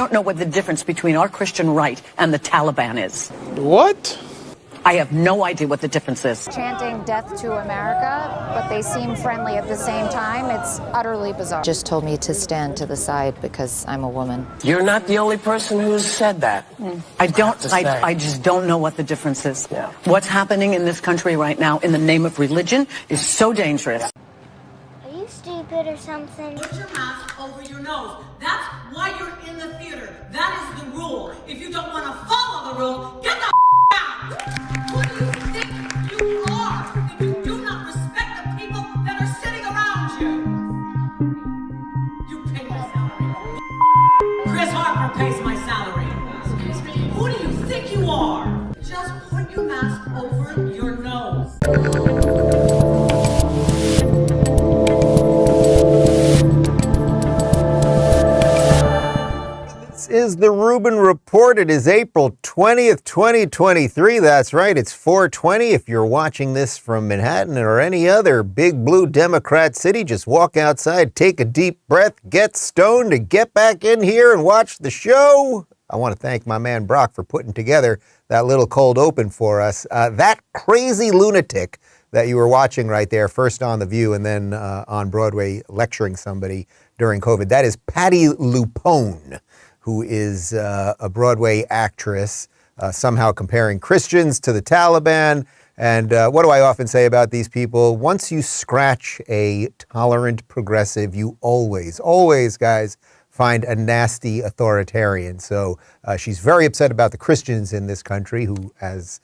I don't know what the difference between our Christian right and the Taliban is. What? I have no idea what the difference is. Chanting death to America, but they seem friendly at the same time. It's utterly bizarre. Just told me to stand to the side because I'm a woman. You're not the only person who's said that. I just don't know what the difference is. Yeah. What's happening in this country right now in the name of religion is so dangerous. Are you stupid or something? Put your mask over your nose. That's why you're in the theater. That is the rule. If you don't want to follow the rule, get the out. Who do you think you are if you do not respect the people that are sitting around you? You pay my salary. Chris Harper pays my salary. Excuse me. Who do you think you are? Just put your mask over your nose. Is the Rubin Report. It is April 20th, 2023. That's right, it's 4:20. If you're watching this from Manhattan or any other big blue Democrat city, just walk outside, take a deep breath, get stoned, and get back in here and watch the show. I want to thank my man Brock for putting together that little cold open for us. That crazy lunatic that you were watching right there, first on The View and then on Broadway lecturing somebody during COVID, that is Patti LuPone, who is a Broadway actress, somehow comparing Christians to the Taliban. And what do I often say about these people? Once you scratch a tolerant progressive, you always, guys, find a nasty authoritarian. So she's very upset about the Christians in this country, who, as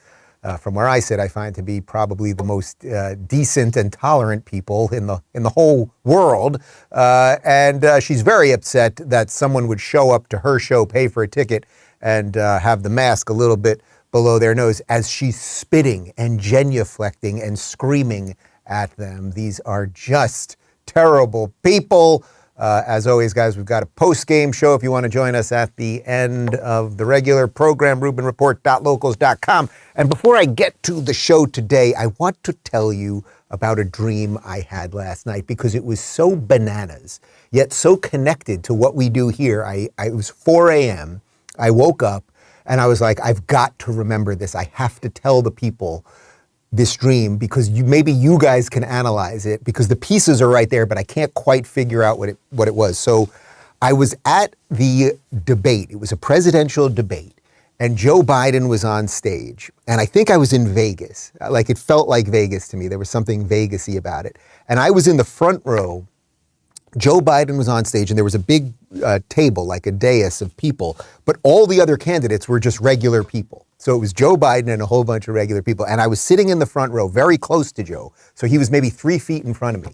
from where I sit, I find to be probably the most decent and tolerant people in the whole world. And she's very upset that someone would show up to her show, pay for a ticket, and have the mask a little bit below their nose as she's spitting and genuflecting and screaming at them. These are just terrible people. As always, guys, we've got a post-game show if you want to join us at the end of the regular program, RubinReport.locals.com. And before I get to the show today, I want to tell you about a dream I had last night because it was so bananas, yet so connected to what we do here. It was 4 a.m. I woke up and I was like, I've got to remember this. I have to tell the people this dream because maybe you guys can analyze it because the pieces are right there, but I can't quite figure out what it was. So I was at the debate. It was a presidential debate, and Joe Biden was on stage. And I think I was in Vegas. Like, it felt like Vegas to me. There was something Vegas-y about it. And I was in the front row. Joe Biden was on stage, and there was a big table, like a dais of people, but all the other candidates were just regular people. So it was Joe Biden and a whole bunch of regular people. And I was sitting in the front row, very close to Joe. So he was maybe 3 feet in front of me.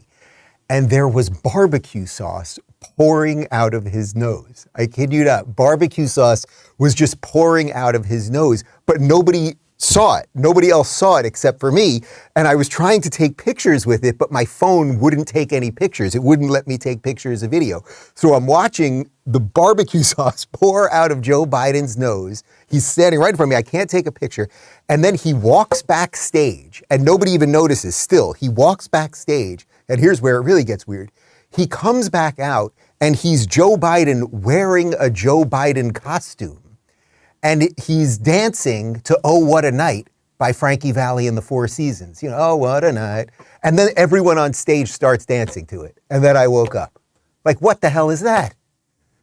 And there was barbecue sauce pouring out of his nose. I kid you not. Barbecue sauce was just pouring out of his nose, but nobody saw it. Nobody else saw it except for me. And I was trying to take pictures with it, but my phone wouldn't take any pictures. It wouldn't let me take pictures of video. So I'm watching the barbecue sauce pour out of Joe Biden's nose. He's standing right in front of me. I can't take a picture. And then he walks backstage and nobody even notices still. He walks backstage, and here's where it really gets weird. He comes back out and he's Joe Biden wearing a Joe Biden costume. And he's dancing to Oh, What a Night by Frankie Valli and the Four Seasons. You know, oh, what a night. And then everyone on stage starts dancing to it. And then I woke up. Like, what the hell is that?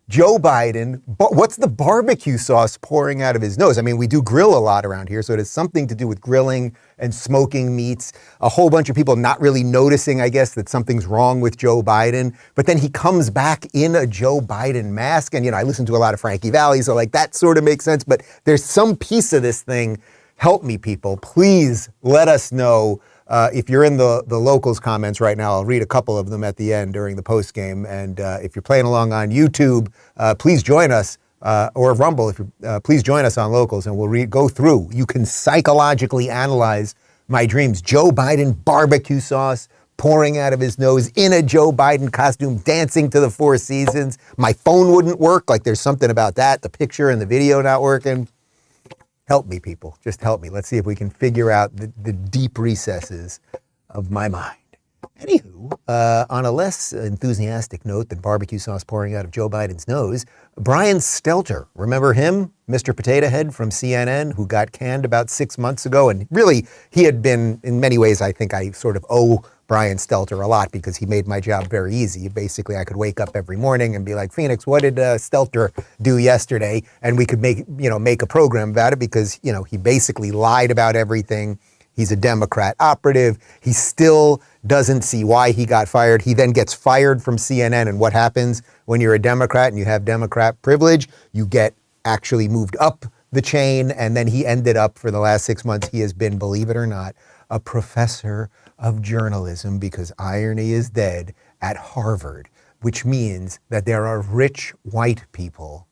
Joe Biden, what's the barbecue sauce pouring out of his nose? I mean, we do grill a lot around here, so it has something to do with grilling and smoking meats. A whole bunch of people not really noticing, I guess, that something's wrong with Joe Biden. But then he comes back in a Joe Biden mask. And, you know, I listen to a lot of Frankie Valli, so like that sort of makes sense. But there's some piece of this thing. Help me, people. Please let us know. If you're in the locals comments right now, I'll read a couple of them at the end during the post game. And if you're playing along on YouTube, please join us, or Rumble. Please join us on locals, and we'll go through. You can psychologically analyze my dreams. Joe Biden barbecue sauce pouring out of his nose in a Joe Biden costume, dancing to the Four Seasons. My phone wouldn't work. Like, there's something about that. The picture and the video not working. Help me, people. Just help me. Let's see if we can figure out the deep recesses of my mind. Anywho, on a less enthusiastic note than barbecue sauce pouring out of Joe Biden's nose, Brian Stelter, remember him? Mr. Potato Head from CNN, who got canned about 6 months ago. And really, he had been, in many ways, I think I sort of owe Brian Stelter a lot because he made my job very easy. Basically, I could wake up every morning and be like, Phoenix, what did Stelter do yesterday? And we could make a program about it because, he basically lied about everything. He's a Democrat operative. He still doesn't see why he got fired. He then gets fired from CNN. And what happens when you're a Democrat and you have Democrat privilege? You get actually moved up the chain. And then he ended up, for the last 6 months, he has been, believe it or not, a professor of journalism, because irony is dead, at Harvard, which means that there are rich white people,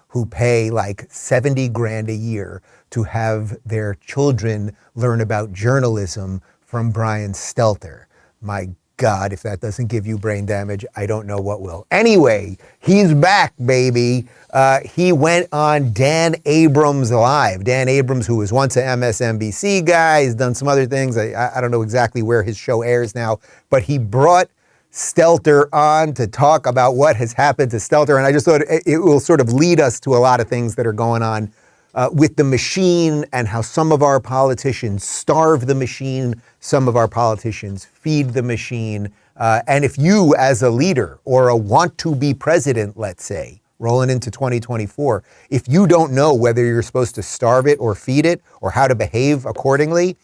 who pay like 70 grand a year to have their children learn about journalism from Brian Stelter. My God, if that doesn't give you brain damage, I don't know what will. Anyway, he's back, baby. He went on Dan Abrams Live. Dan Abrams, who was once an MSNBC guy, has done some other things. I don't know exactly where his show airs now, but he brought Stelter on to talk about what has happened to Stelter. And I just thought it will sort of lead us to a lot of things that are going on with the machine and how some of our politicians starve the machine, some of our politicians feed the machine. And if you, as a leader or a want-to-be president, let's say, rolling into 2024, if you don't know whether you're supposed to starve it or feed it or how to behave accordingly,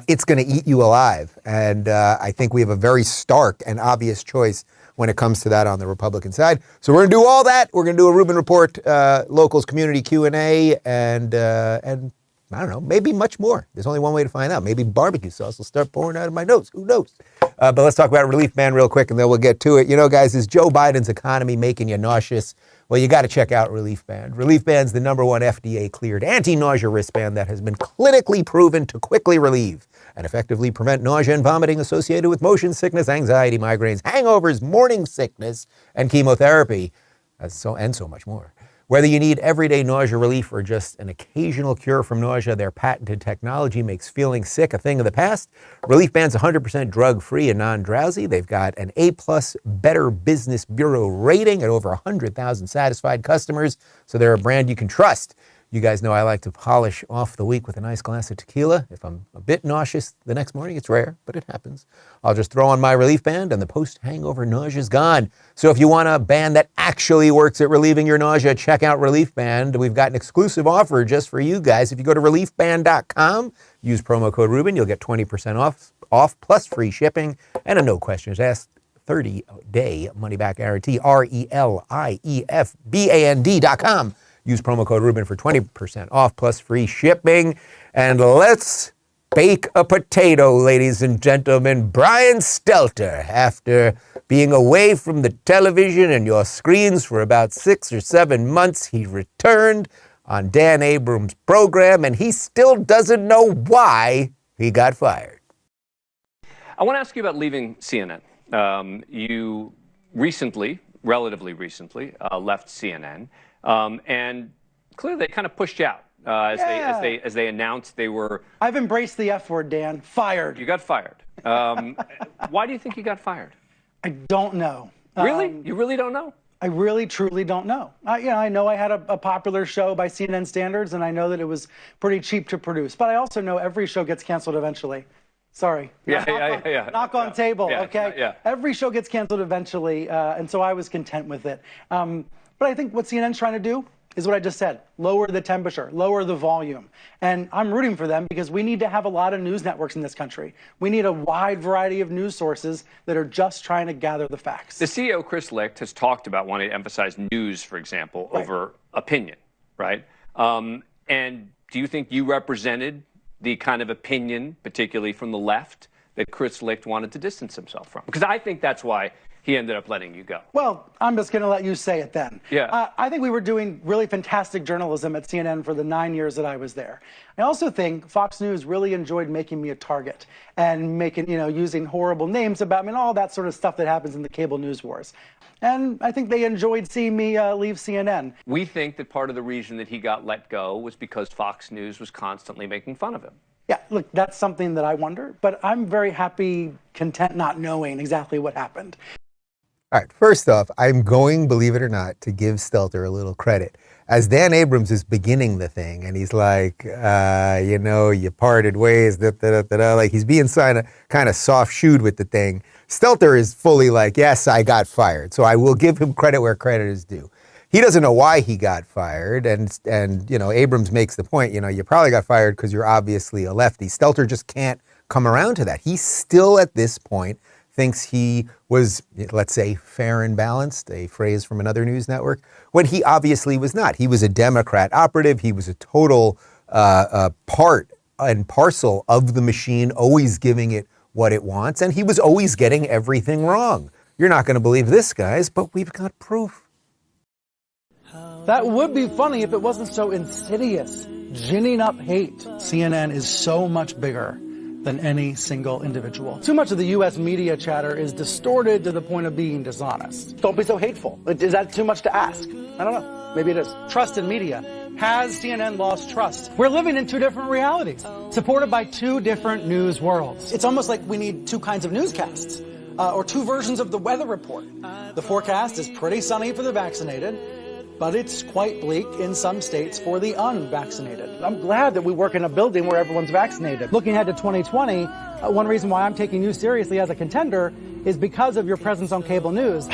it's going to eat you alive. And I think we have a very stark and obvious choice when it comes to that on the Republican side. So we're going to do all that. We're going to do a Rubin Report Locals community Q&A and I don't know, maybe much more. There's only one way to find out. Maybe barbecue sauce will start pouring out of my nose. Who knows? But let's talk about Reliefband real quick and then we'll get to it. Guys, is Joe Biden's economy making you nauseous? Well, you got to check out Reliefband. Reliefband's the #1 FDA-cleared anti-nausea wristband that has been clinically proven to quickly relieve and effectively prevent nausea and vomiting associated with motion sickness, anxiety, migraines, hangovers, morning sickness, and chemotherapy, and so much more. Whether you need everyday nausea relief or just an occasional cure from nausea, their patented technology makes feeling sick a thing of the past. Reliefband's 100% drug-free and non-drowsy. They've got an A+ Better Business Bureau rating and over 100,000 satisfied customers, so they're a brand you can trust. You guys know I like to polish off the week with a nice glass of tequila. If I'm a bit nauseous the next morning, it's rare, but it happens. I'll just throw on my Reliefband and the post-hangover nausea's gone. So if you want a band that actually works at relieving your nausea, check out Reliefband. We've got an exclusive offer just for you guys. If you go to reliefband.com, use promo code Rubin, you'll get 20% off plus free shipping and a no questions asked 30-day money-back guarantee. Reliefband.com. Use promo code Rubin for 20% off plus free shipping. And let's bake a potato, ladies and gentlemen. Brian Stelter, after being away from the television and your screens for about 6 or 7 months, he returned on Dan Abrams' program, and he still doesn't know why he got fired. I want to ask you about leaving CNN. You relatively recently, left CNN. And clearly they kind of pushed you out as they announced they were. I've embraced the F word, Dan. Fired. You got fired. Why do you think you got fired? I don't know. Really? You really don't know? I really, truly don't know. I know I had a popular show by CNN standards, and I know that it was pretty cheap to produce. But I also know every show gets canceled eventually. Sorry. Knock on table, okay? Yeah. Every show gets canceled eventually, and so I was content with it. But I think what CNN's trying to do is what I just said, lower the temperature, lower the volume. And I'm rooting for them because we need to have a lot of news networks in this country. We need a wide variety of news sources that are just trying to gather the facts. The CEO, Chris Licht, has talked about wanting to emphasize news, for example, over opinion, right? And do you think you represented the kind of opinion, particularly from the left, that Chris Licht wanted to distance himself from? Because I think that's why he ended up letting you go. Well, I'm just going to let you say it then. Yeah. I think we were doing really fantastic journalism at CNN for the 9 years that I was there. I also think Fox News really enjoyed making me a target and using horrible names about me and all that sort of stuff that happens in the cable news wars. And I think they enjoyed seeing me leave CNN. We think that part of the reason that he got let go was because Fox News was constantly making fun of him. Yeah, look, that's something that I wonder, but I'm very happy, content not knowing exactly what happened. All right, first off, I'm going, believe it or not, to give Stelter a little credit. As Dan Abrams is beginning the thing, and he's like, you parted ways, like he's being kind of soft-shoed with the thing. Stelter is fully like, yes, I got fired. So I will give him credit where credit is due. He doesn't know why he got fired, and Abrams makes the point, you probably got fired because you're obviously a lefty. Stelter just can't come around to that. He still, at this point, thinks he was, let's say, fair and balanced, a phrase from another news network, when he obviously was not. He was a Democrat operative. He was a total part and parcel of the machine, always giving it what it wants, and he was always getting everything wrong. You're not going to believe this, guys, but we've got proof. That would be funny if it wasn't so insidious, ginning up hate. CNN is so much bigger than any single individual. Too much of the U.S. media chatter is distorted to the point of being dishonest. Don't be so hateful. Is that too much to ask? I don't know. Maybe it is. Trust in media. Has CNN lost trust? We're living in two different realities, supported by two different news worlds. It's almost like we need two kinds of newscasts, or two versions of the weather report. The forecast is pretty sunny for the vaccinated, but it's quite bleak in some states for the unvaccinated. I'm glad that we work in a building where everyone's vaccinated. Looking ahead to 2020, one reason why I'm taking you seriously as a contender is because of your presence on cable news.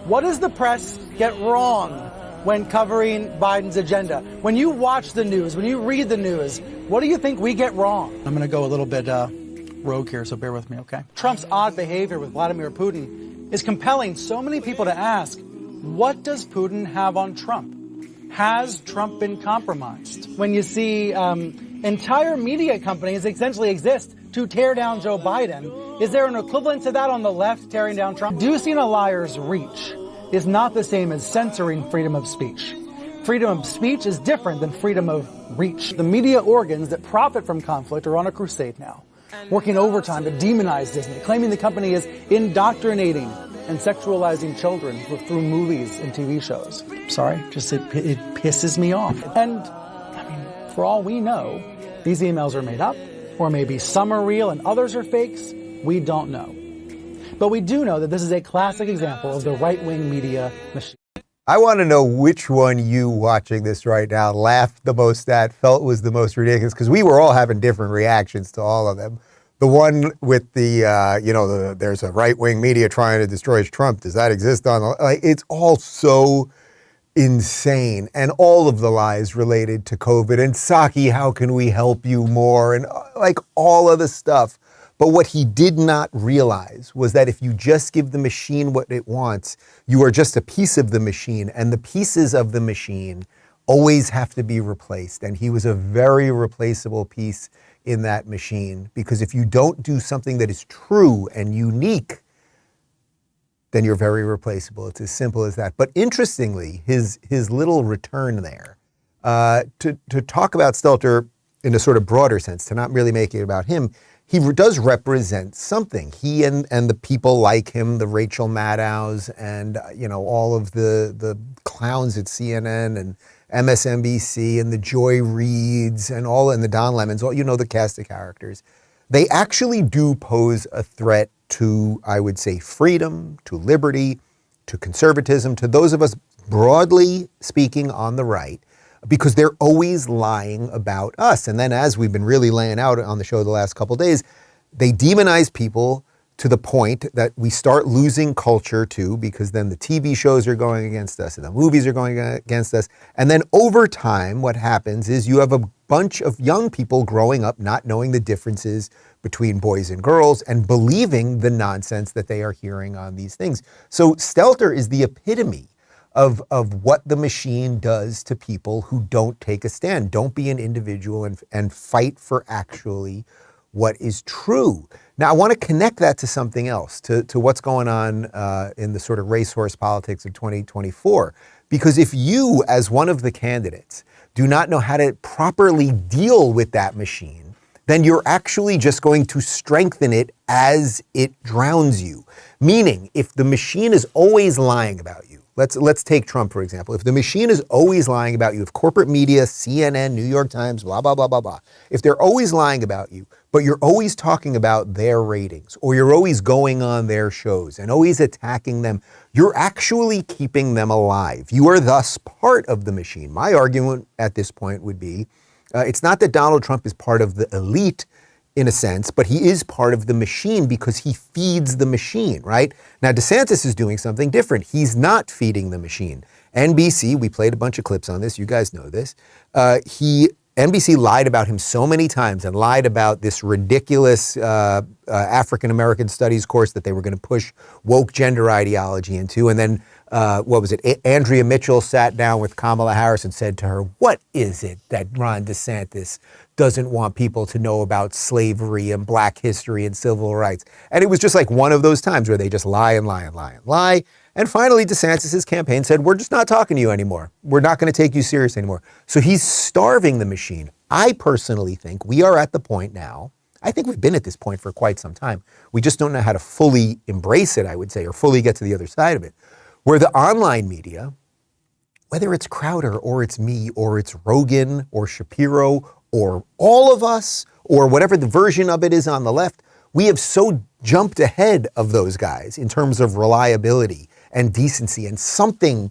What does the press get wrong when covering Biden's agenda? When you watch the news, when you read the news, what do you think we get wrong? I'm going to go a little bit rogue here, so bear with me, okay? Trump's odd behavior with Vladimir Putin is compelling so many people to ask, what does Putin have on Trump? Has Trump been compromised? When you see entire media companies essentially exist to tear down Joe Biden, is there an equivalent to that on the left tearing down Trump? Reducing a liar's reach is not the same as censoring freedom of speech. Freedom of speech is different than freedom of reach. The media organs that profit from conflict are on a crusade now, working overtime to demonize Disney, claiming the company is indoctrinating and sexualizing children through movies and TV shows. Sorry, just it pisses me off. And, for all we know, these emails are made up, or maybe some are real and others are fakes. We don't know. But we do know that this is a classic example of the right-wing media machine. I want to know which one you watching this right now laughed the most at, felt was the most ridiculous, because we were all having different reactions to all of them. The one with there's a right-wing media trying to destroy Trump. Does that exist on it's all so insane. And all of the lies related to COVID and Psaki, how can we help you more? And all of the stuff. But what he did not realize was that if you just give the machine what it wants, you are just a piece of the machine, and the pieces of the machine always have to be replaced. And he was a very replaceable piece in that machine, because if you don't do something that is true and unique, then you're very replaceable. It's as simple as that. But interestingly, his little return there, to talk about Stelter in a sort of broader sense, to not really make it about him, he does represent something. He and the people like him, the Rachel Maddows and all of the clowns at CNN and MSNBC and the Joy Reids and the Don Lemons, the cast of characters, they actually do pose a threat to, I would say, freedom, to liberty, to conservatism, to those of us broadly speaking on the right, because they're always lying about us. And then, as we've been really laying out on the show the last couple of days, they demonize people to the point that we start losing culture too, because then the TV shows are going against us and the movies are going against us. And then over time, what happens is you have a bunch of young people growing up not knowing the differences between boys and girls and believing the nonsense that they are hearing on these things. So Stelter is the epitome of what the machine does to people who don't take a stand, don't be an individual and fight for actually what is true. Now, I want to connect that to something else, to what's going on in the sort of racehorse politics of 2024. Because if you, as one of the candidates, do not know how to properly deal with that machine, then you're actually just going to strengthen it as it drowns you. Meaning, if the machine is always lying about you, Let's take Trump, for example. If the machine is always lying about you, if corporate media, CNN, New York Times, blah, blah, blah, blah, blah, if they're always lying about you, but you're always talking about their ratings, or you're always going on their shows and always attacking them, you're actually keeping them alive. You are thus part of the machine. My argument at this point would be, it's not that Donald Trump is part of the elite, in a sense, but he is part of the machine because he feeds the machine, right? Now, DeSantis is doing something different. He's not feeding the machine. NBC, we played a bunch of clips on this. You guys know this. NBC lied about him so many times and lied about this ridiculous African-American studies course that they were going to push woke gender ideology into. And then, Andrea Mitchell sat down with Kamala Harris and said to her, what is it that Ron DeSantis doesn't want people to know about slavery and black history and civil rights? And it was just like one of those times where they just lie and lie and lie and lie. And finally, DeSantis' campaign said, we're just not talking to you anymore. We're not going to take you serious anymore. So he's starving the machine. I personally think we are at the point now, I think we've been at this point for quite some time. We just don't know how to fully embrace it, I would say, or fully get to the other side of it, where the online media, whether it's Crowder or it's me or it's Rogan or Shapiro or all of us or whatever the version of it is on the left, we have so jumped ahead of those guys in terms of reliability and decency and something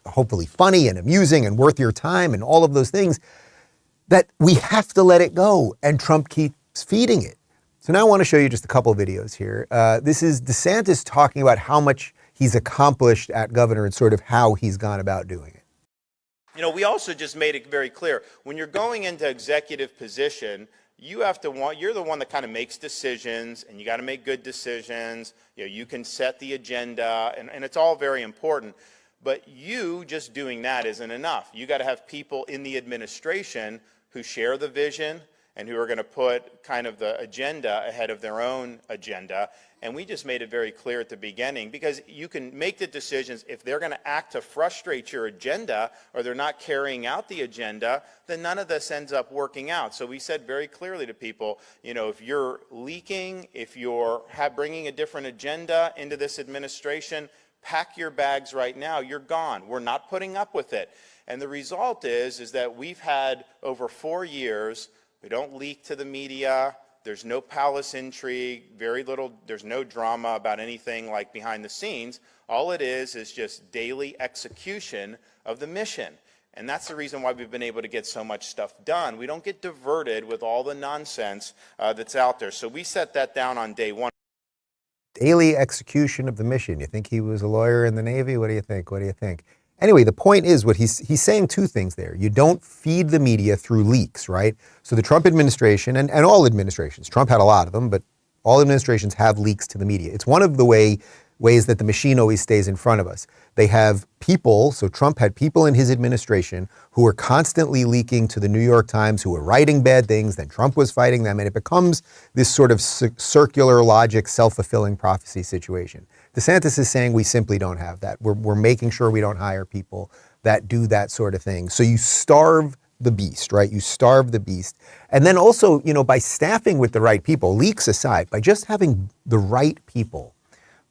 hopefully funny and amusing and worth your time and all of those things, that we have to let it go, and Trump keeps feeding it. So now I want to show you just a couple of videos here. This is DeSantis talking about how much he's accomplished at governor and sort of how he's gone about doing it. You know, we also just made it very clear, when you're going into executive position, you're the one that kind of makes decisions, and you got to make good decisions. You know, you can set the agenda, and it's all very important. But you just doing that isn't enough. You got to have people in the administration who share the vision and who are going to put kind of the agenda ahead of their own agenda. And we just made it very clear at the beginning, because you can make the decisions. If they're going to act to frustrate your agenda, or they're not carrying out the agenda, then none of this ends up working out. So we said very clearly to people, you know, if you're leaking, if you're bringing a different agenda into this administration, pack your bags right now. You're gone. We're not putting up with it. And the result is that we've had over 4 years, we don't leak to the media. There's no palace intrigue, very little, there's no drama about anything like behind the scenes. All it is just daily execution of the mission. And that's the reason why we've been able to get so much stuff done. We don't get diverted with all the nonsense that's out there. So we set that down on day one. Daily execution of the mission. You think he was a lawyer in the Navy? What do you think? What do you think? Anyway, the point is what he's saying two things there. You don't feed the media through leaks, right? So the Trump administration and all administrations, Trump had a lot of them, but all administrations have leaks to the media. It's one of the ways that the machine always stays in front of us. They have people, so Trump had people in his administration who were constantly leaking to the New York Times, who were writing bad things, then Trump was fighting them, and it becomes this sort of circular logic, self-fulfilling prophecy situation. DeSantis is saying we simply don't have that. We're making sure we don't hire people that do that sort of thing. So you starve the beast, right? You starve the beast. And then also, you know, by staffing with the right people, leaks aside, by just having the right people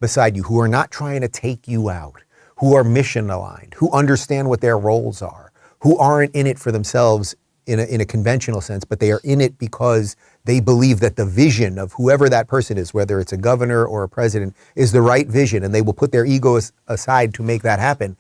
beside you who are not trying to take you out, who are mission aligned, who understand what their roles are, who aren't in it for themselves in a conventional sense, but they are in it because they believe that the vision of whoever that person is, whether it's a governor or a president, is the right vision, and they will put their egos aside to make that happen.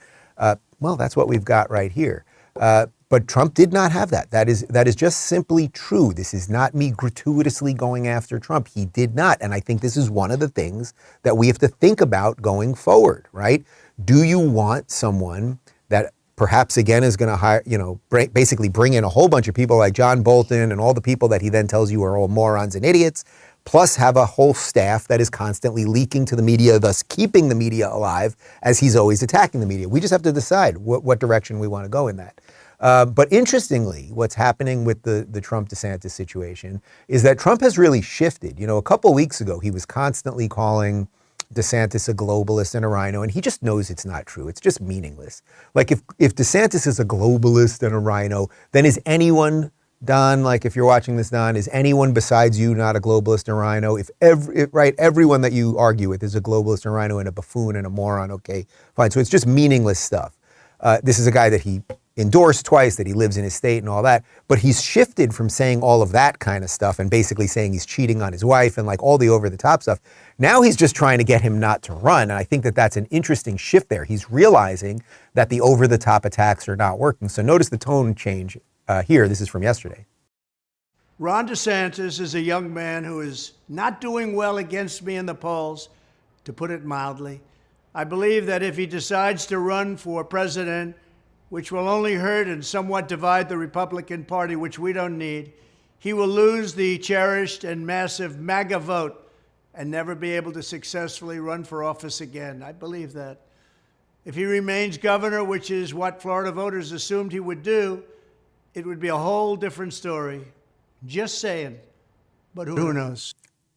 Well, that's what we've got right here. But Trump did not have that. That is just simply true. This is not me gratuitously going after Trump. He did not. And I think this is one of the things that we have to think about going forward, right? Do you want someone that perhaps again is going to hire, you know, basically bring in a whole bunch of people like John Bolton and all the people that he then tells you are all morons and idiots, plus have a whole staff that is constantly leaking to the media, thus keeping the media alive as he's always attacking the media? We just have to decide what direction we want to go in that. But interestingly, what's happening with the Trump-DeSantis situation is that Trump has really shifted. You know, a couple of weeks ago, he was constantly calling DeSantis a globalist and a rhino, and he just knows it's not true. It's just meaningless. Like if DeSantis is a globalist and a rhino, then is anyone Don, like if you're watching this, Don, is anyone besides you not a globalist and rhino? If everyone that you argue with is a globalist and rhino and a buffoon and a moron, okay, fine. So it's just meaningless stuff. This is a guy that he endorsed twice, that he lives in his state and all that, but he's shifted from saying all of that kind of stuff and basically saying he's cheating on his wife and like all the over-the-top stuff. Now he's just trying to get him not to run, and I think that that's an interesting shift there. He's realizing that the over-the-top attacks are not working. So notice the tone change here. This is from yesterday. Ron DeSantis is a young man who is not doing well against me in the polls, to put it mildly. I believe that if he decides to run for president, which will only hurt and somewhat divide the Republican Party, which we don't need, he will lose the cherished and massive MAGA vote and never be able to successfully run for office again. I believe that. If he remains governor, which is what Florida voters assumed he would do, it would be a whole different story. Just saying. But who knows?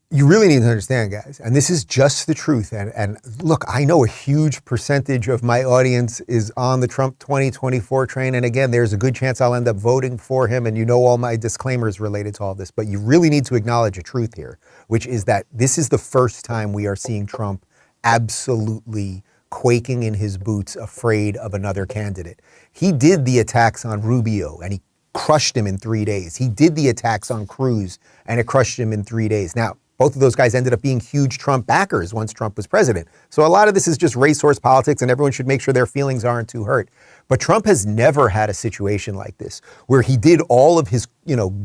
You really need to understand, guys, and this is just the truth. And look, I know a huge percentage of my audience is on the Trump 2024 train. And again, there's a good chance I'll end up voting for him. And you know all my disclaimers related to all this. But you really need to acknowledge a truth here, which is that this is the first time we are seeing Trump absolutely quaking in his boots, afraid of another candidate. He did the attacks on Rubio, and he crushed him in 3 days. He did the attacks on Cruz, and it crushed him in 3 days. Now, both of those guys ended up being huge Trump backers once Trump was president. So a lot of this is just racehorse politics, and everyone should make sure their feelings aren't too hurt. But Trump has never had a situation like this where he did all of his,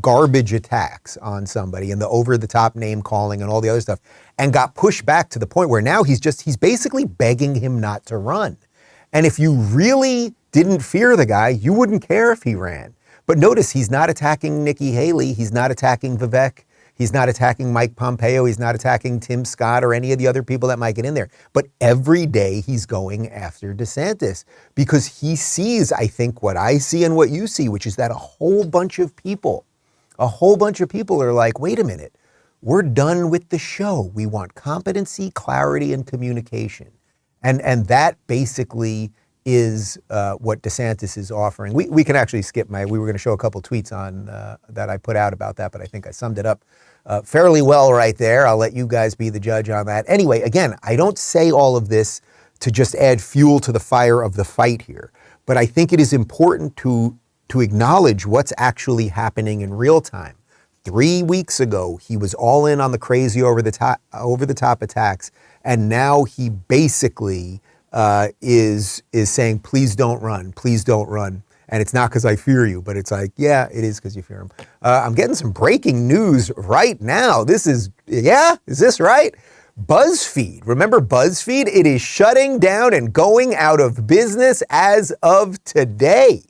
garbage attacks on somebody and the over-the-top name calling and all the other stuff and got pushed back to the point where now he's basically begging him not to run. And if you really didn't fear the guy, you wouldn't care if he ran. But notice he's not attacking Nikki Haley. He's not attacking Vivek. He's not attacking Mike Pompeo. He's not attacking Tim Scott or any of the other people that might get in there. But every day he's going after DeSantis because he sees, I think, what I see and what you see, which is that a whole bunch of people are like, wait a minute, we're done with the show. We want competency, clarity, and communication. And that basically is what DeSantis is offering. We can actually skip we were going to show a couple tweets on that I put out about that, but I think I summed it up fairly well right there. I'll let you guys be the judge on that. Anyway, again, I don't say all of this to just add fuel to the fire of the fight here, but I think it is important to acknowledge what's actually happening in real time. 3 weeks ago, he was all in on the crazy over the top attacks, and now he basically is saying, please don't run, please don't run. And it's not because I fear you, but it's like, yeah, it is because you fear him. I'm getting some breaking news right now. Is this right? BuzzFeed, remember BuzzFeed? It is shutting down and going out of business as of today.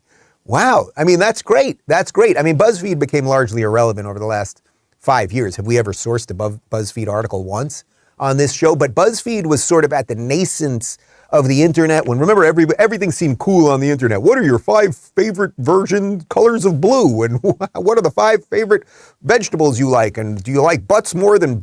Wow. I mean, that's great. That's great. I mean, BuzzFeed became largely irrelevant over the last 5 years. Have we ever sourced a BuzzFeed article once on this show? But BuzzFeed was sort of at the nascence of the internet when, remember, everything seemed cool on the internet. What are your 5 favorite colors of blue? And what are the 5 favorite vegetables you like? And do you like butts more than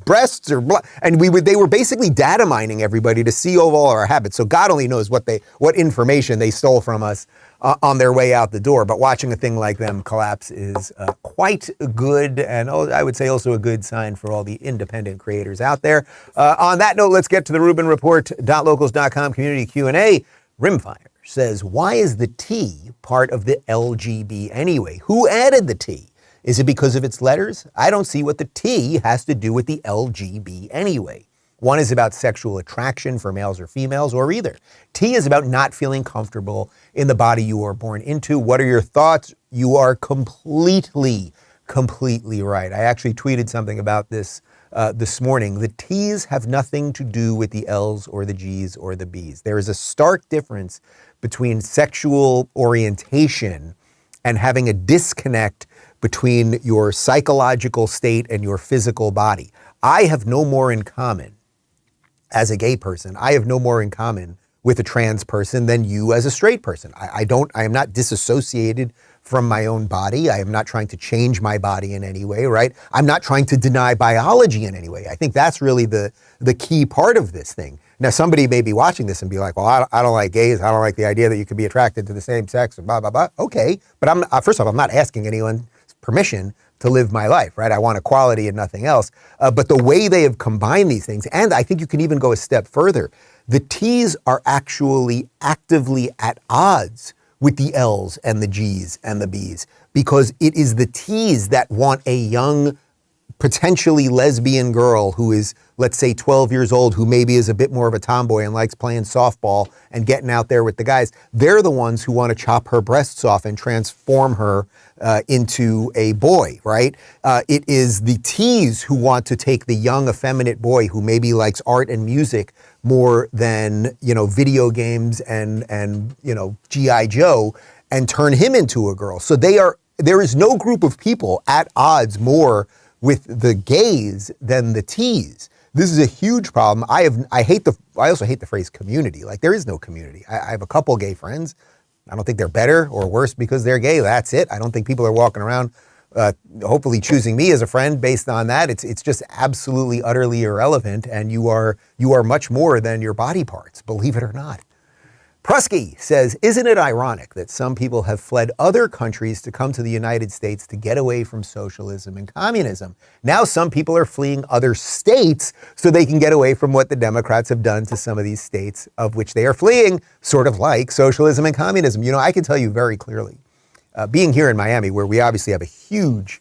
breasts or and they were basically data mining everybody to see all our habits. So God only knows what information they stole from us on their way out the door. But watching a thing like them collapse is quite good, and I would say also a good sign for all the independent creators out there. On that note, let's get to the Rubin Report .locals.com community Q&A. Rimfire says, why is the T part of the LGB anyway? Who added the T? Is it because of its letters? I don't see what the T has to do with the LGB anyway. One is about sexual attraction for males or females, or either. T is about not feeling comfortable in the body you were born into. What are your thoughts? You are completely right. I actually tweeted something about this this morning. The T's have nothing to do with the L's or the G's or the B's. There is a stark difference between sexual orientation and having a disconnect between your psychological state and your physical body. I have no more in common as a gay person. I have no more in common with a trans person than you as a straight person. I am not disassociated from my own body. I am not trying to change my body in any way, right? I'm not trying to deny biology in any way. I think that's really the key part of this thing. Now, somebody may be watching this and be like, well, I don't like gays. I don't like the idea that you could be attracted to the same sex, blah, blah, blah. Okay, but first off, I'm not asking anyone permission to live my life, right? I want equality and nothing else. But the way they have combined these things, and I think you can even go a step further, the T's are actually actively at odds with the L's and the G's and the B's, because it is the T's that want a young, potentially lesbian girl who is, let's say, 12 years old, who maybe is a bit more of a tomboy and likes playing softball and getting out there with the guys. They're the ones who want to chop her breasts off and transform her into a boy, right? It is the T's who want to take the young, effeminate boy who maybe likes art and music more than, video games and G.I. Joe, and turn him into a girl. So there is no group of people at odds more with the gays than the T's. This is a huge problem. I also hate the phrase community. Like, there is no community. I have a couple gay friends. I don't think they're better or worse because they're gay. That's it. I don't think people are walking around hopefully choosing me as a friend based on that. It's just absolutely, utterly irrelevant. And you are much more than your body parts, believe it or not. Prusky says, isn't it ironic that some people have fled other countries to come to the United States to get away from socialism and communism? Now some people are fleeing other states so they can get away from what the Democrats have done to some of these states of which they are fleeing, sort of like socialism and communism. I can tell you very clearly, being here in Miami, where we obviously have a huge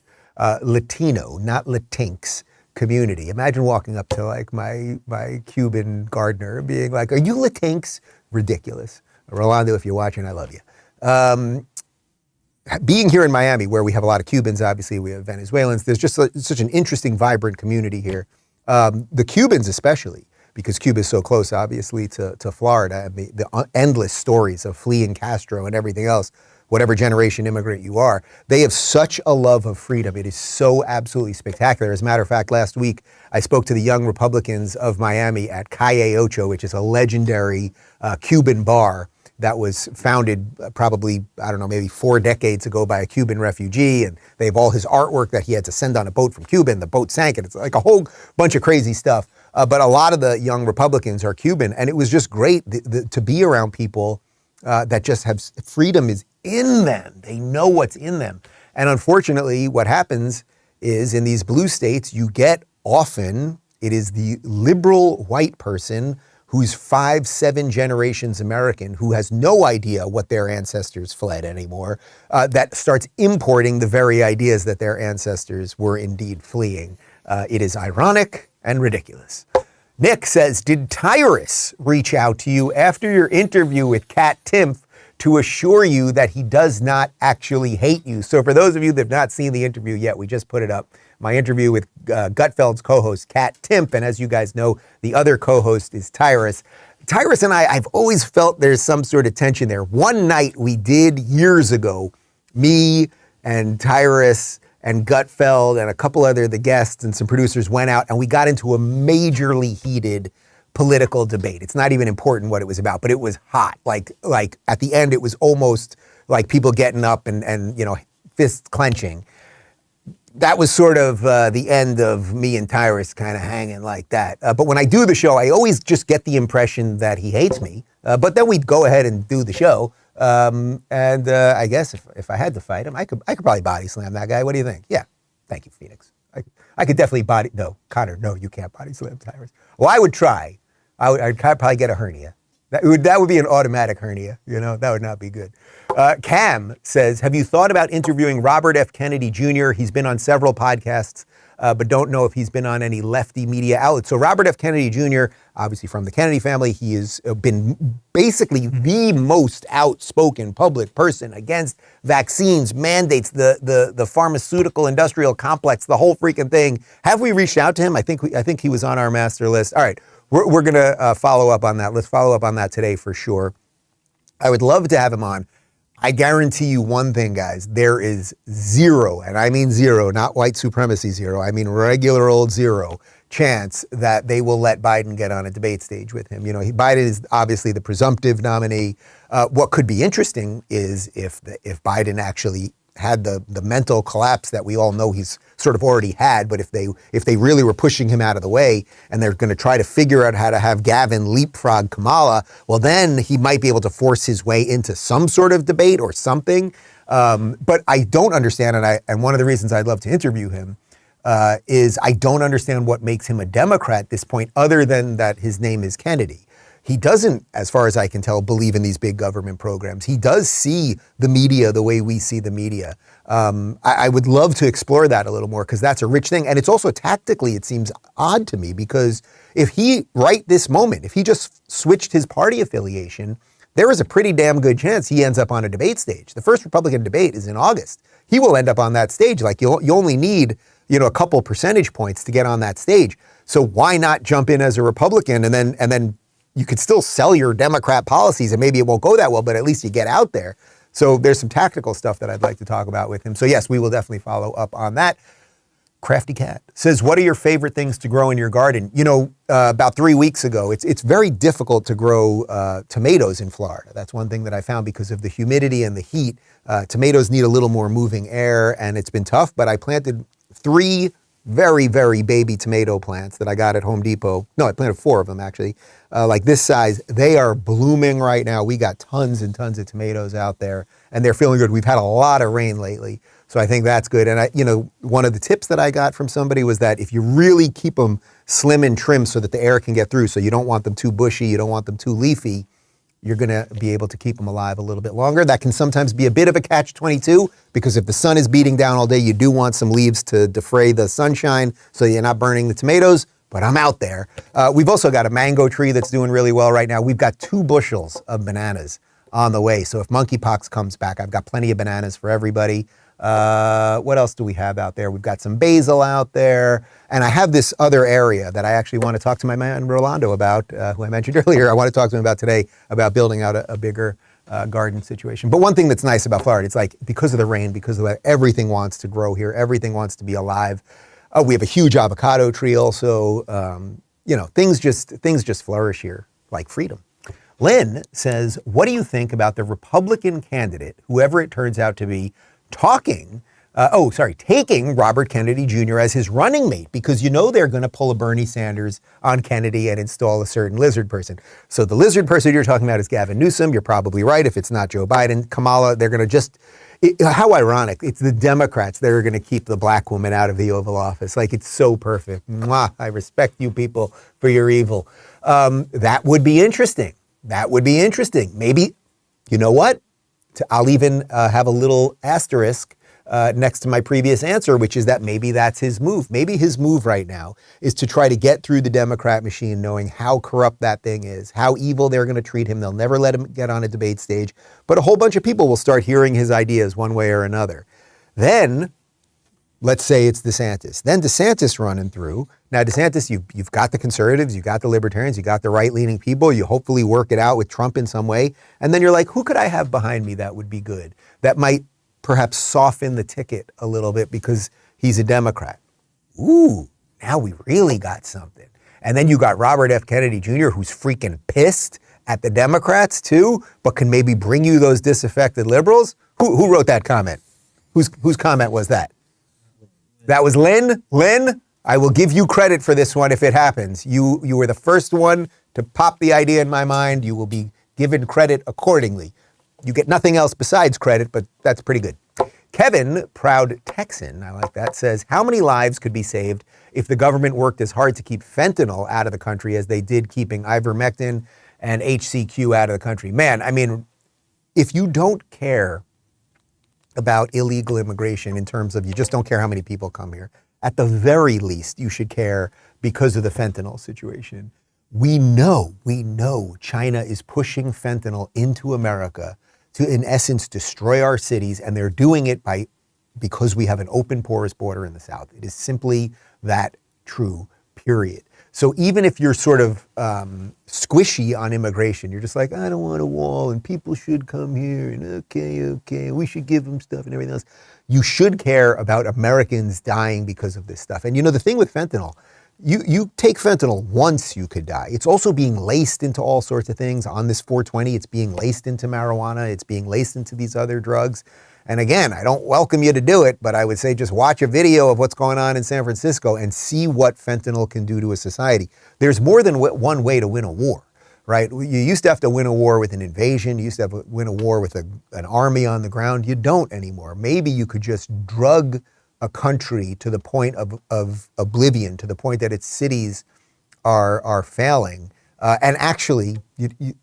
Latino, not Latinx, community. Imagine walking up to like my Cuban gardener and being like, are you Latinx? Ridiculous. Rolando, if you're watching, I love you. Being here in Miami, where we have a lot of Cubans, obviously we have Venezuelans, there's just such an interesting, vibrant community here. The Cubans especially, because Cuba is so close, obviously, to Florida, and the endless stories of fleeing Castro and everything else, whatever generation immigrant you are, they have such a love of freedom. It is so absolutely spectacular. As a matter of fact, last week, I spoke to the young Republicans of Miami at Calle Ocho, which is a legendary Cuban bar that was founded probably, I don't know, maybe 4 decades ago by a Cuban refugee. And they have all his artwork that he had to send on a boat from Cuba, and the boat sank. And it's like a whole bunch of crazy stuff. But a lot of the young Republicans are Cuban. And it was just great to be around people that just have freedom is in them. They know what's in them. And unfortunately, what happens is in these blue states, you get often, it is the liberal white person who's 5-7 generations American, who has no idea what their ancestors fled anymore, that starts importing the very ideas that their ancestors were indeed fleeing. It is ironic and ridiculous. Nick says, did Tyrus reach out to you after your interview with Kat Timpf to assure you that he does not actually hate you? So for those of you that have not seen the interview yet, we just put it up. My interview with Gutfeld's co-host, Kat Timpf, and as you guys know, the other co-host is Tyrus. Tyrus and I've always felt there's some sort of tension there. One night we did years ago, me and Tyrus and Gutfeld and a couple other the guests and some producers went out and we got into a majorly heated political debate. It's not even important what it was about, but it was hot. Like at the end, it was almost like people getting up and fists clenching. That was sort of the end of me and Tyrus kind of hanging like that. But when I do the show, I always just get the impression that he hates me. But then we'd go ahead and do the show. I guess if I had to fight him, I could probably body slam that guy. What do you think? Yeah. Thank you, Phoenix. I could definitely no, Connor, no, you can't body slam Tyrus. Well, I would try. I'd probably get a hernia. That would be an automatic hernia. That would not be good. Cam says, have you thought about interviewing Robert F. Kennedy Jr.? He's been on several podcasts, but don't know if he's been on any lefty media outlets. So Robert F. Kennedy Jr., obviously from the Kennedy family, he has been basically the most outspoken public person against vaccines, mandates, the pharmaceutical industrial complex, the whole freaking thing. Have we reached out to him? I think he was on our master list. All right, we're going to follow up on that. Let's follow up on that today for sure. I would love to have him on. I guarantee you one thing, guys, there is zero, and I mean zero, not white supremacy zero, I mean regular old zero chance that they will let Biden get on a debate stage with him. Biden is obviously the presumptive nominee. What could be interesting is if Biden actually had the mental collapse that we all know he's sort of already had, but if they really were pushing him out of the way and they're going to try to figure out how to have Gavin leapfrog Kamala, well, then he might be able to force his way into some sort of debate or something. But I don't understand, and one of the reasons I'd love to interview him is I don't understand what makes him a Democrat at this point, other than that his name is Kennedy. He doesn't, as far as I can tell, believe in these big government programs. He does see the media the way we see the media. I would love to explore that a little more, because that's a rich thing. And it's also tactically, it seems odd to me, because if he, right this moment, if he just switched his party affiliation, there is a pretty damn good chance he ends up on a debate stage. The first Republican debate is in August. He will end up on that stage. Like you only need, a couple percentage points to get on that stage. So why not jump in as a Republican and then you could still sell your Democrat policies, and maybe it won't go that well, but at least you get out there. So there's some tactical stuff that I'd like to talk about with him. So yes, we will definitely follow up on that. Crafty Cat says, what are your favorite things to grow in your garden? About 3 weeks ago, it's very difficult to grow tomatoes in Florida. That's one thing that I found because of the humidity and the heat. Tomatoes need a little more moving air, and it's been tough, but I planted 3 very, very baby tomato plants that I got at Home Depot. No, I planted 4 of them actually, like this size. They are blooming right now. We got tons and tons of tomatoes out there, and they're feeling good. We've had a lot of rain lately, so I think that's good. And one of the tips that I got from somebody was that if you really keep them slim and trim so that the air can get through, so you don't want them too bushy, you don't want them too leafy, you're going to be able to keep them alive a little bit longer. That can sometimes be a bit of a catch-22, because if the sun is beating down all day, you do want some leaves to defray the sunshine so you're not burning the tomatoes, but I'm out there. We've also got a mango tree that's doing really well right now. We've got 2 bushels of bananas on the way. So if monkeypox comes back, I've got plenty of bananas for everybody. What else do we have out there? We've got some basil out there. And I have this other area that I actually want to talk to my man Rolando about, who I mentioned earlier. I want to talk to him about today, about building out a bigger garden situation. But one thing that's nice about Florida, it's like because of the rain, because of the weather, everything wants to grow here. Everything wants to be alive. We have a huge avocado tree also. Things just flourish here like freedom. Lynn says, what do you think about the Republican candidate, whoever it turns out to be, taking Robert Kennedy Jr. as his running mate, because they're going to pull a Bernie Sanders on Kennedy and install a certain lizard person. So the lizard person you're talking about is Gavin Newsom. You're probably right. If it's not Joe Biden, Kamala, they're going to how ironic. It's the Democrats that are going to keep the black woman out of the Oval Office. Like, it's so perfect. Mwah, I respect you people for your evil. That would be interesting. Maybe, you know what? I'll even have a little asterisk next to my previous answer, which is that maybe that's his move. Maybe his move right now is to try to get through the Democrat machine, knowing how corrupt that thing is, how evil they're going to treat him. They'll never let him get on a debate stage, but a whole bunch of people will start hearing his ideas one way or another. Then, let's say it's DeSantis. Then DeSantis running through. Now, DeSantis, you've got the conservatives, you got the libertarians, you got the right-leaning people. You hopefully work it out with Trump in some way. And then you're like, who could I have behind me that would be good? That might perhaps soften the ticket a little bit because he's a Democrat. Ooh, now we really got something. And then you got Robert F. Kennedy Jr., who's freaking pissed at the Democrats too, but can maybe bring you those disaffected liberals. Who wrote that comment? Whose comment was that? That was Lynn. Lynn, I will give you credit for this one if it happens. You were the first one to pop the idea in my mind. You will be given credit accordingly. You get nothing else besides credit, but that's pretty good. Kevin, proud Texan, I like that, says, how many lives could be saved if the government worked as hard to keep fentanyl out of the country as they did keeping ivermectin and HCQ out of the country? Man, I mean, if you don't care about illegal immigration in terms of you just don't care how many people come here, at the very least, you should care because of the fentanyl situation. We know China is pushing fentanyl into America to, in essence, destroy our cities, and they're doing it because we have an open, porous border in the South. It is simply that true, period. So even if you're sort of squishy on immigration, you're just like, I don't want a wall, and people should come here, and okay, we should give them stuff and everything else. You should care about Americans dying because of this stuff. And the thing with fentanyl, you take fentanyl once, you could die. It's also being laced into all sorts of things. On this 420, it's being laced into marijuana. It's being laced into these other drugs. And again, I don't welcome you to do it, but I would say just watch a video of what's going on in San Francisco and see what fentanyl can do to a society. There's more than one way to win a war, right? You used to have to win a war with an invasion. You used to have to win a war with an army on the ground. You don't anymore. Maybe you could just drug a country to the point of oblivion, to the point that its cities are failing. And actually,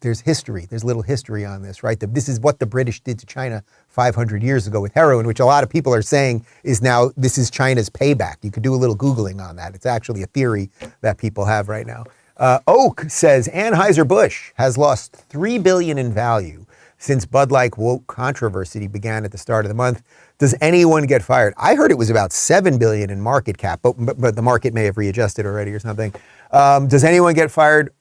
there's history. There's little history on this, right? This is what the British did to China 500 years ago with heroin, which a lot of people are saying this is China's payback. You could do a little Googling on that. It's actually a theory that people have right now. Oak says Anheuser-Busch has lost $3 billion in value since Bud Light woke controversy began at the start of the month. Does anyone get fired? I heard it was about $7 billion in market cap, but the market may have readjusted already or something. Does anyone get fired?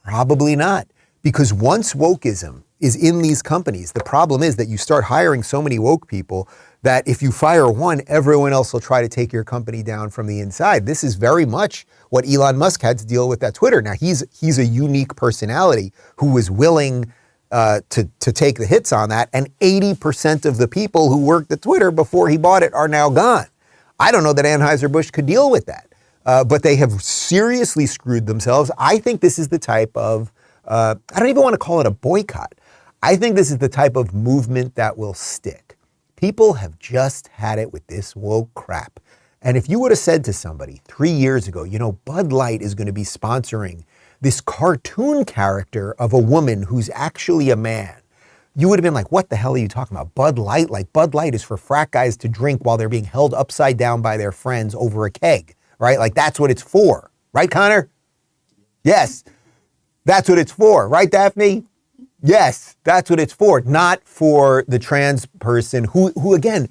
Probably not, because once wokeism is in these companies, the problem is that you start hiring so many woke people that if you fire one, everyone else will try to take your company down from the inside. This is very much what Elon Musk had to deal with at Twitter. Now, he's a unique personality who was willing to take the hits on that, and 80% of the people who worked at Twitter before he bought it are now gone. I don't know that Anheuser-Busch could deal with that. But they have seriously screwed themselves. I think this is the type of, I don't even want to call it a boycott. I think this is the type of movement that will stick. People have just had it with this woke crap. And if you would have said to somebody 3 years ago, Bud Light is going to be sponsoring this cartoon character of a woman who's actually a man, you would have been like, what the hell are you talking about? Bud Light? Like, Bud Light is for frat guys to drink while they're being held upside down by their friends over a keg. Right? Like, that's what it's for. Right, Connor? Yes. That's what it's for. Right, Daphne? Yes. That's what it's for. Not for the trans person who again,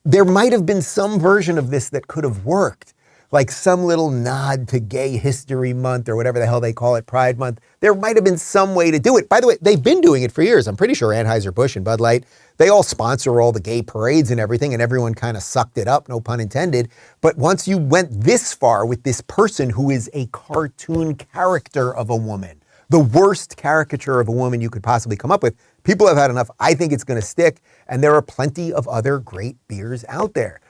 there might have been some version of this that could have worked. Like some little nod to Gay History Month or whatever the hell they call it, Pride Month. There might have been some way to do it. By the way, they've been doing it for years. I'm pretty sure Anheuser-Busch and Bud Light, they all sponsor all the gay parades and everything, and everyone kind of sucked it up, no pun intended. But once you went this far with this person who is a cartoon character of a woman, the worst caricature of a woman you could possibly come up with, people have had enough. I think it's going to stick, and there are plenty of other great beers out there.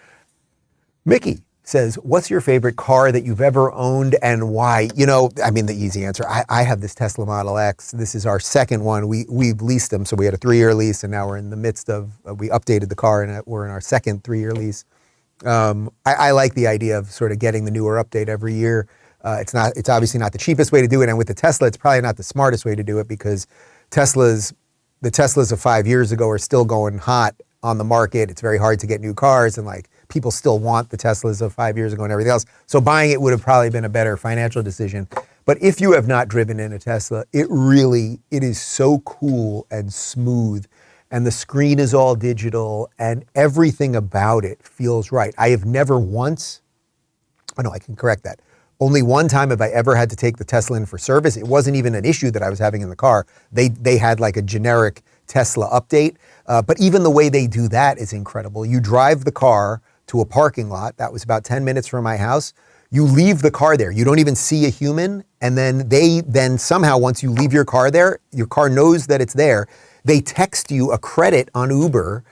Mickey says, what's your favorite car that you've ever owned and why? The easy answer, I have this Tesla Model X. This is our second one. We've leased them. So we had a 3-year lease and now we're in the midst of, we updated the car and we're in our second 3-year lease. I like the idea of sort of getting the newer update every year. It's obviously not the cheapest way to do it. And with the Tesla, it's probably not the smartest way to do it because the Teslas of 5 years ago are still going hot on the market. It's very hard to get new cars and people still want the Teslas of 5 years ago and everything else. So buying it would have probably been a better financial decision. But if you have not driven in a Tesla, it is so cool and smooth. And the screen is all digital and everything about it feels right. I have never once, I can correct that. Only one time have I ever had to take the Tesla in for service. It wasn't even an issue that I was having in the car. They had like a generic Tesla update. But even the way they do that is incredible. You drive the car to a parking lot. That was about 10 minutes from my house. You leave the car there. You don't even see a human. And then somehow once you leave your car there, your car knows that it's there. They text you a credit on Uber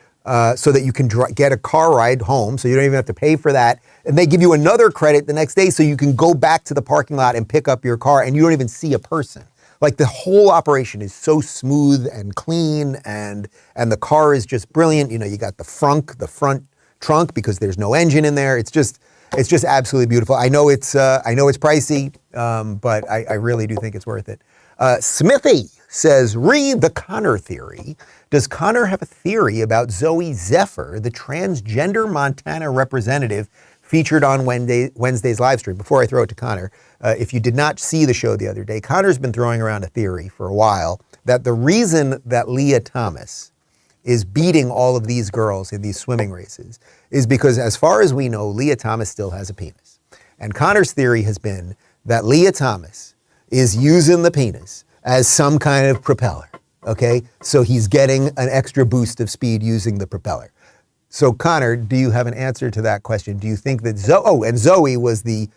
so that you can get a car ride home. So you don't even have to pay for that. And they give you another credit the next day so you can go back to the parking lot and pick up your car and you don't even see a person. Like the whole operation is so smooth and clean and the car is just brilliant. You got the front trunk because there's no engine in there. It's just absolutely beautiful. I know it's pricey, but I really do think it's worth it. Smithy says, read the Connor theory. Does Connor have a theory about Zoe Zephyr, the transgender Montana representative featured on Wednesday's live stream? Before I throw it to Connor, if you did not see the show the other day, Connor's been throwing around a theory for a while that the reason that Leah Thomas is beating all of these girls in these swimming races is because, as far as we know, Leah Thomas still has a penis. And Connor's theory has been that Leah Thomas is using the penis as some kind of propeller, okay? So he's getting an extra boost of speed using the propeller. So Connor, do you have an answer to that question? Do you think that Zoe was the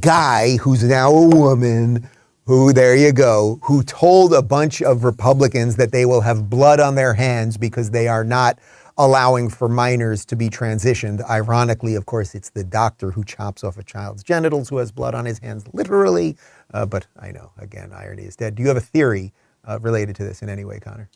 guy who's now a woman who, there you go, who told a bunch of Republicans that they will have blood on their hands because they are not allowing for minors to be transitioned. Ironically, of course, it's the doctor who chops off a child's genitals who has blood on his hands, literally. But I know, again, irony is dead. Do you have a theory related to this in any way, Connor?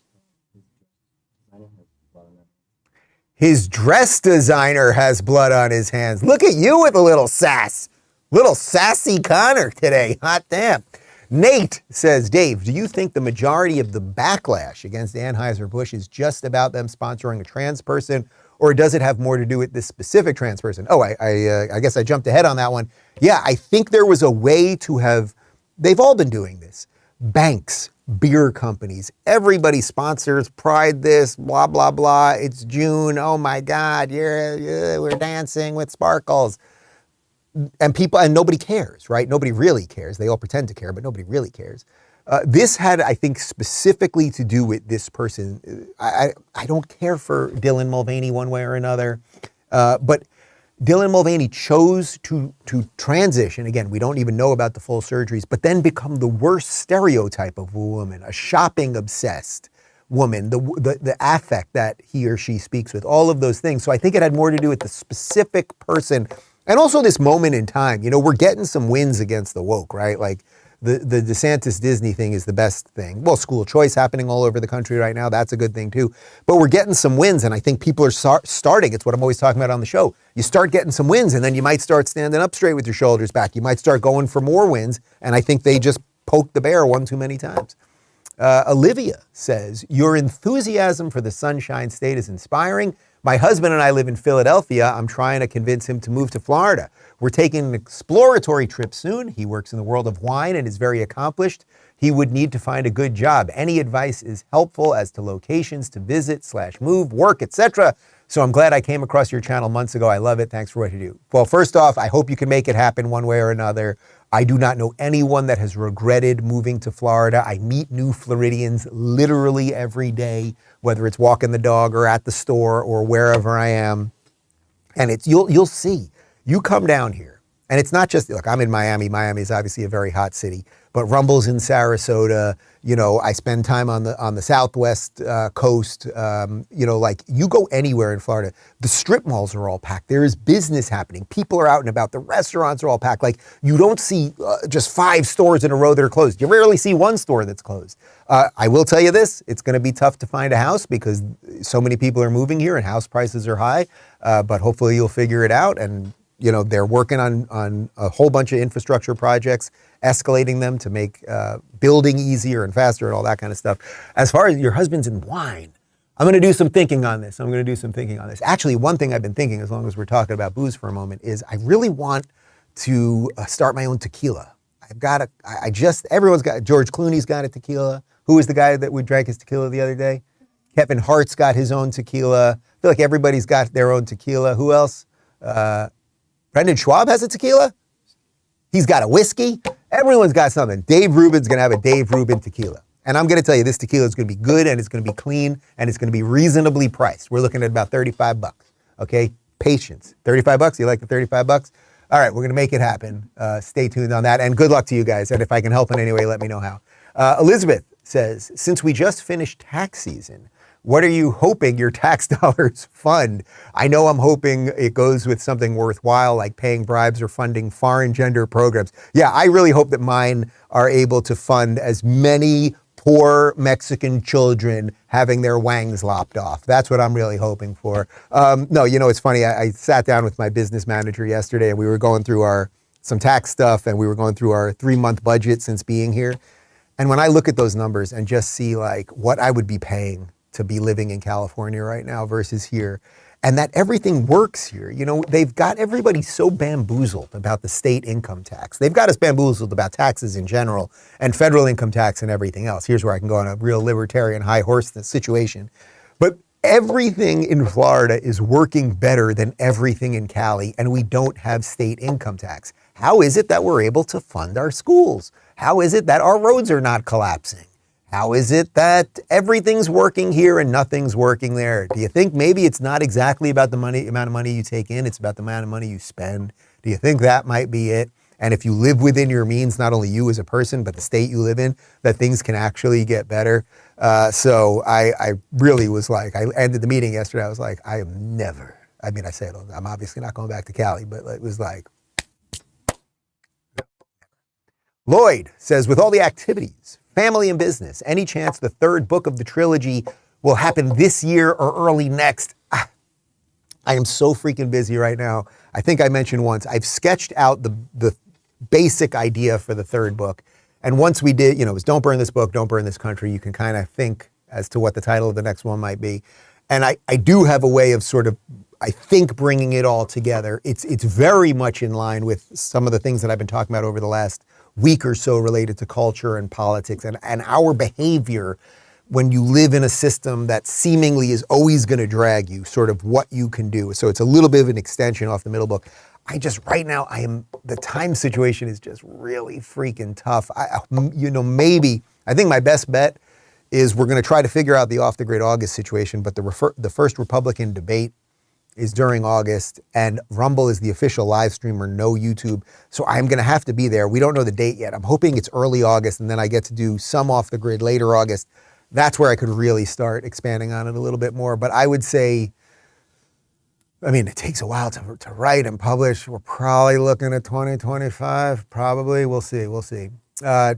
His dress designer has blood on his hands. Look at you with a little sass. Little sassy Connor today. Hot damn. Nate says, Dave, do you think the majority of the backlash against Anheuser-Busch is just about them sponsoring a trans person, or does it have more to do with this specific trans person? Oh, I guess I jumped ahead on that one. Yeah, I think there was a way to have, they've all been doing this. Banks, beer companies, everybody sponsors Pride this, blah, blah, blah. It's June. Oh my God, we're dancing with sparkles. And people, and nobody cares, right? Nobody really cares. They all pretend to care, but nobody really cares. This had, I think, specifically to do with this person. I don't care for Dylan Mulvaney one way or another, but Dylan Mulvaney chose to transition. Again, we don't even know about the full surgeries, but then become the worst stereotype of a woman, a shopping obsessed woman, the affect that he or she speaks with, all of those things. So I think it had more to do with the specific person. And also this moment in time, we're getting some wins against the woke, right? Like the DeSantis Disney thing is the best thing. Well, school choice happening all over the country right now. That's a good thing too. But we're getting some wins. And I think people are starting. It's what I'm always talking about on the show. You start getting some wins and then you might start standing up straight with your shoulders back. You might start going for more wins. And I think they just poked the bear one too many times. Olivia says, your enthusiasm for the Sunshine State is inspiring. My husband and I live in Philadelphia. I'm trying to convince him to move to Florida. We're taking an exploratory trip soon. He works in the world of wine and is very accomplished. He would need to find a good job. Any advice is helpful as to locations to visit / move, work, etc. So I'm glad I came across your channel months ago. I love it. Thanks for what you do. Well, first off, I hope you can make it happen one way or another. I do not know anyone that has regretted moving to Florida. I meet new Floridians literally every day, whether it's walking the dog or at the store or wherever I am. And it's you'll see. You come down here, and it's not just, look, I'm in Miami. Miami is obviously a very hot city, but Rumble's in Sarasota. I spend time on the Southwest coast. Like you go anywhere in Florida, the strip malls are all packed. There is business happening. People are out and about. The restaurants are all packed. Like you don't see just 5 stores in a row that are closed. You rarely see one store that's closed. I will tell you this, it's going to be tough to find a house because so many people are moving here and house prices are high, but hopefully you'll figure it out. And they're working on a whole bunch of infrastructure projects, escalating them to make building easier and faster and all that kind of stuff. As far as your husband's in wine, I'm going to do some thinking on this. Actually, one thing I've been thinking, as long as we're talking about booze for a moment, is I really want to start my own tequila. Everyone's got, George Clooney's got a tequila. Who was the guy that we drank his tequila the other day? Kevin Hart's got his own tequila. I feel like everybody's got their own tequila. Who else? Brendan Schwab has a tequila. He's got a whiskey. Everyone's got something. Dave Rubin's going to have a Dave Rubin tequila. And I'm going to tell you, this tequila is going to be good and it's going to be clean and it's going to be reasonably priced. We're looking at about $35. Okay? Patience. $35? You like the $35? All right, we're going to make it happen. Stay tuned on that. And good luck to you guys. And if I can help in any way, let me know how. Elizabeth says, since we just finished tax season, what are you hoping your tax dollars fund? I know I'm hoping it goes with something worthwhile, like paying bribes or funding foreign gender programs. Yeah, I really hope that mine are able to fund as many poor Mexican children having their wangs lopped off. That's what I'm really hoping for. No, it's funny. I sat down with my business manager yesterday and we were going through some tax stuff and we were going through our 3-month budget since being here. And when I look at those numbers and just see like what I would be paying to be living in California right now versus here, and that everything works here. They've got everybody so bamboozled about the state income tax. They've got us bamboozled about taxes in general and federal income tax and everything else. Here's where I can go on a real libertarian high horse situation. But everything in Florida is working better than everything in Cali, and we don't have state income tax. How is it that we're able to fund our schools? How is it that our roads are not collapsing? How is it that everything's working here and nothing's working there? Do you think maybe it's not exactly about the amount of money you take in, it's about the amount of money you spend? Do you think that might be it? And if you live within your means, not only you as a person, but the state you live in, that things can actually get better. So I really was like, I ended the meeting yesterday. I was like, I am never, I mean, I say it, I'm obviously not going back to Cali, but it was like, Lloyd says, with all the activities, family and business, any chance the third book of the trilogy will happen this year or early next? I am so freaking busy right now. I think I mentioned once, I've sketched out the basic idea for the third book. And once we did, it was Don't Burn This Book, Don't Burn This Country, you can kind of think as to what the title of the next one might be. And I do have a way of sort of, I think, bringing it all together. It's very much in line with some of the things that I've been talking about over the last week or so related to culture and politics and our behavior when you live in a system that seemingly is always going to drag you, sort of what you can do. So it's a little bit of an extension off the middle book. Right now, the time situation is just really freaking tough. Maybe, I think my best bet is we're going to try to figure out the Off the Grid August situation, but the first Republican debate is during August, and Rumble is the official live streamer, no YouTube. So I'm going to have to be there. We don't know the date yet. I'm hoping it's early August, and then I get to do some Off the Grid later August. That's where I could really start expanding on it a little bit more. But I would say, it takes a while to write and publish. We're probably looking at 2025, probably. We'll see.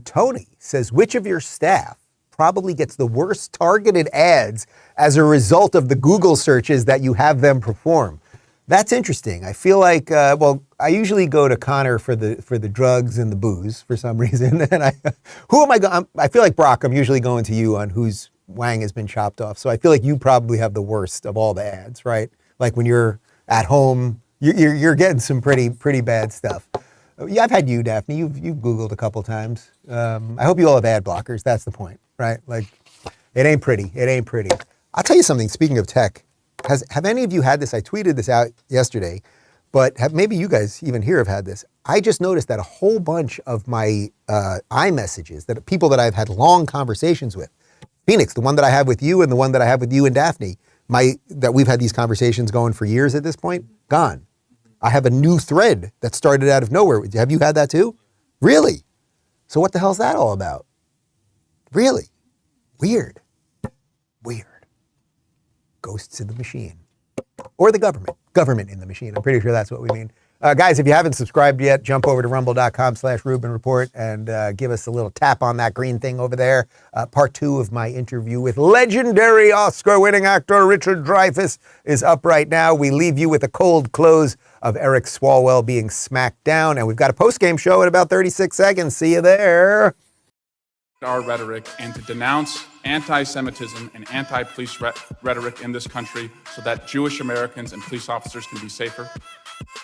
Tony says, which of your staff probably gets the worst targeted ads as a result of the Google searches that you have them perform? That's interesting. I feel like, I usually go to Connor for the drugs and the booze for some reason. And I feel like, Brock, I'm usually going to you on whose wang has been chopped off. So I feel like you probably have the worst of all the ads, right? Like when you're at home, you're getting some pretty bad stuff. Yeah, I've had you, Daphne. You've Googled a couple times. I hope you all have ad blockers. That's the point, right? Like, it ain't pretty. I'll tell you something, speaking of tech. Have any of you had this? I tweeted this out yesterday, but maybe you guys even here have had this. I just noticed that a whole bunch of my iMessages, that people that I've had long conversations with, Phoenix, the one that I have with you and the one that I have with you and Daphne, that we've had these conversations going for years at this point, gone. I have a new thread that started out of nowhere. Have you had that too? Really? So what the hell's that all about? Really? Weird. Ghosts in the machine. Or the government in the machine. I'm pretty sure that's what we mean. Guys, if you haven't subscribed yet, jump over to rumble.com/Rubin Report and give us a little tap on that green thing over there. Part 2 of my interview with legendary Oscar-winning actor Richard Dreyfuss is up right now. We leave you with a cold close of Eric Swalwell being smacked down, and we've got a post-game show in about 36 seconds. See you there. Our rhetoric and to denounce anti-Semitism and anti-police rhetoric in this country so that Jewish Americans and police officers can be safer?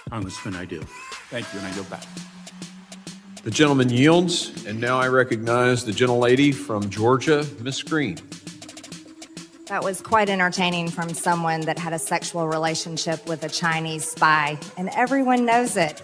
Congressman, I do. Thank you, and I yield back. The gentleman yields, and now I recognize the gentlelady from Georgia, Miss Green. That was quite entertaining from someone that had a sexual relationship with a Chinese spy, and everyone knows it.